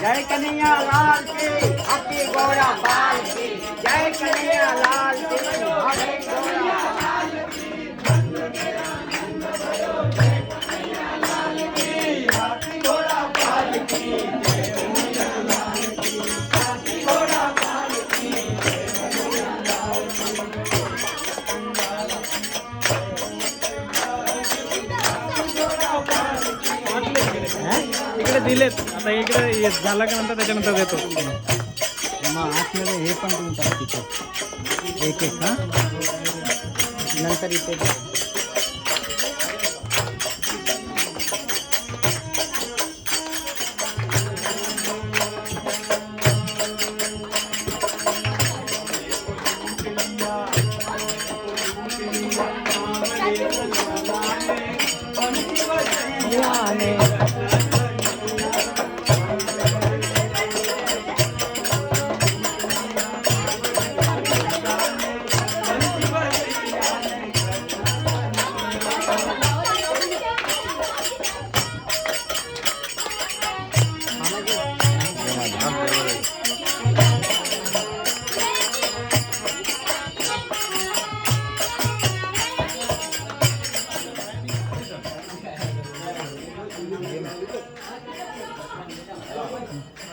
जय कन्हैया लाल की हाथी घोड़ा पाल की जय कन्हैया लाल की हाथी घोड़ा पाल की हाथी घोड़ा पाल की हाथी घोड़ा पाल की इकडे दिलेत आता इकडे झालं का नंतर त्याच्यानंतर देतो मग आतमध्ये हे पण देऊन टाक तिथे एक एक हां नंतर इथे लाने